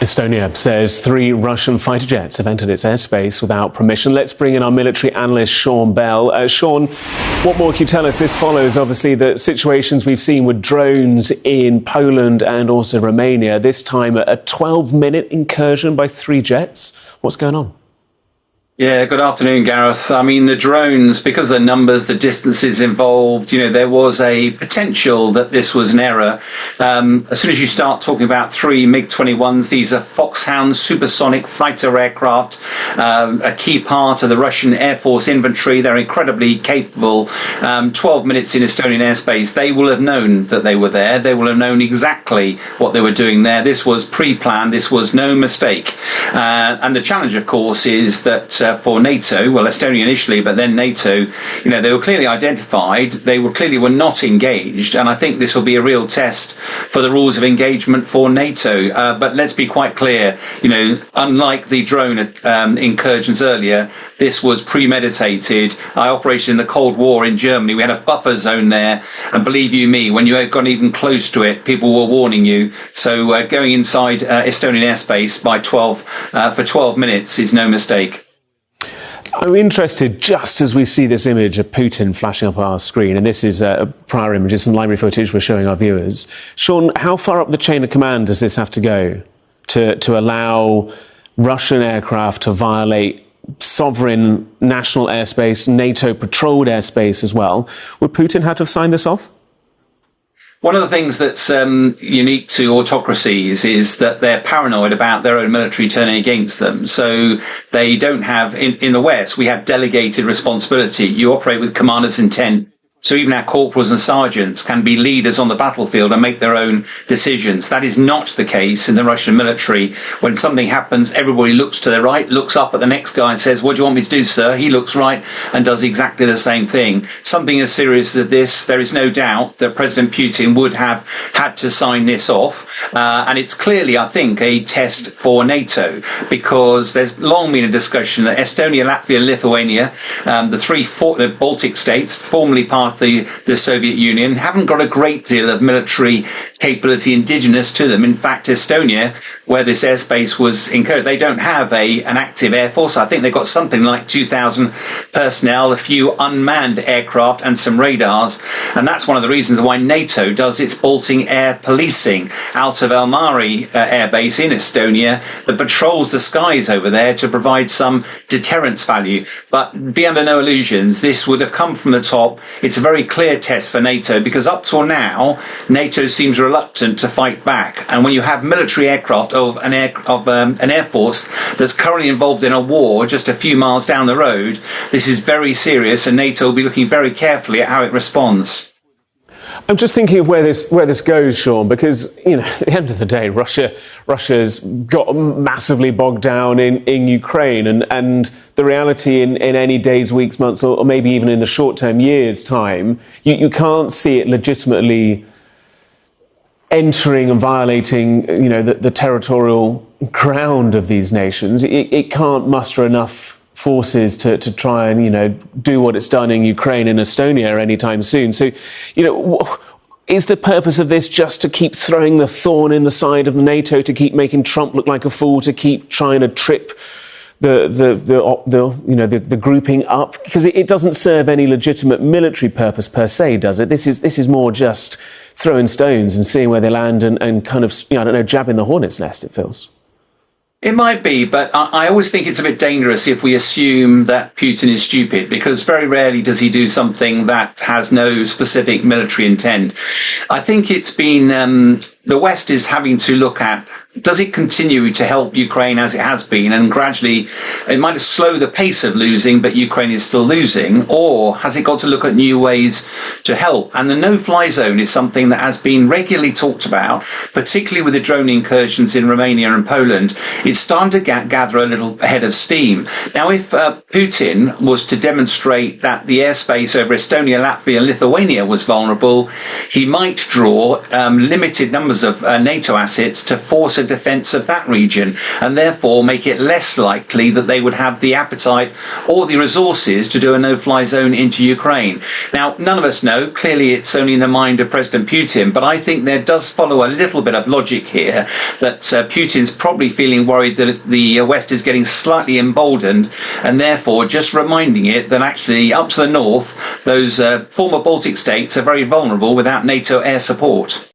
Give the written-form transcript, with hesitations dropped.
Estonia says 3 Russian fighter jets have entered its airspace without permission. Let's bring in our military analyst, Sean Bell. Sean, what more can you tell us? This follows, obviously, the situations we've seen with drones in Poland and also Romania, this time a 12-minute incursion by 3 jets. What's going on? Yeah, good afternoon, Gareth. I mean, the drones, because of the numbers, the distances involved, there was a potential that this was an error. As soon as you start talking about 3 MiG-21s, these are Foxhound supersonic fighter aircraft, a key part of the Russian Air Force inventory. They're incredibly capable. 12 minutes in Estonian airspace, they will have known that they were there. They will have known exactly what they were doing there. This was pre-planned. This was no mistake. And the challenge, of course, is that for NATO, well, Estonia initially, but then NATO, they were clearly identified. They were clearly not engaged. And I think this will be a real test for the rules of engagement for NATO. But let's be quite clear, unlike the drone incursions earlier, this was premeditated. I operated in the Cold War in Germany. We had a buffer zone there. And believe you me, when you had gone even close to it, people were warning you. So going inside Estonian airspace for 12 minutes is no mistake. I'm interested, just as we see this image of Putin flashing up our screen, and this is prior images, some library footage we're showing our viewers. Sean, how far up the chain of command does this have to go to allow Russian aircraft to violate sovereign national airspace, NATO patrolled airspace as well? Would Putin have to have signed this off? One of the things that's unique to autocracies is that they're paranoid about their own military turning against them. So they don't have, in the West, we have delegated responsibility. You operate with commander's intent. So even our corporals and sergeants can be leaders on the battlefield and make their own decisions. That is not the case in the Russian military. When something happens, everybody looks to the right, looks up at the next guy and says, "What do you want me to do, sir?" He looks right and does exactly the same thing. Something as serious as this, there is no doubt that President Putin would have had to sign this off. And it's clearly, I think, a test for NATO, because there's long been a discussion that Estonia, Latvia, Lithuania, the Baltic states, formerly part of the Soviet Union, haven't got a great deal of military capability indigenous to them. In fact, Estonia, where this airspace was incurred, they don't have an active air force. I think they've got something like 2,000 personnel, a few unmanned aircraft and some radars. And that's one of the reasons why NATO does its Baltic air policing out of Almari air base in Estonia that patrols the skies over there to provide some deterrence value. But be under no illusions, this would have come from the top. It's a very clear test for NATO, because up till now, NATO seems reluctant to fight back. And when you have military aircraft of an air force that's currently involved in a war just a few miles down the road, this is very serious, and NATO will be looking very carefully at how it responds. I'm just thinking of where this goes, Sean, because, at the end of the day, Russia's got massively bogged down in Ukraine, and the reality in any days, weeks, months, or maybe even in the short term, years' time, you can't see it legitimately entering and violating, the territorial ground of these nations. It can't muster enough forces to try and, do what it's done in Ukraine and Estonia anytime soon. So, is the purpose of this just to keep throwing the thorn in the side of NATO, to keep making Trump look like a fool, to keep trying to trip the grouping up? Because it doesn't serve any legitimate military purpose per se, does it? This is more just throwing stones and seeing where they land and kind of, jabbing the hornet's nest, it feels. It might be, but I always think it's a bit dangerous if we assume that Putin is stupid, because very rarely does he do something that has no specific military intent. I think it's been, the West is having to look at, does it continue to help Ukraine as it has been, and gradually it might slow the pace of losing, but Ukraine is still losing, or has it got to look at new ways to help? And the no-fly zone is something that has been regularly talked about, particularly with the drone incursions in Romania and Poland. It's starting to gather a little head of steam. Now, if Putin was to demonstrate that the airspace over Estonia, Latvia, and Lithuania was vulnerable, he might draw limited numbers of NATO assets to force a defence of that region, and therefore make it less likely that they would have the appetite or the resources to do a no-fly zone into Ukraine. Now, none of us know. Clearly, it's only in the mind of President Putin, but I think there does follow a little bit of logic here that Putin's probably feeling worried that the West is getting slightly emboldened, and therefore just reminding it that actually up to the north, those former Baltic states are very vulnerable without NATO air support.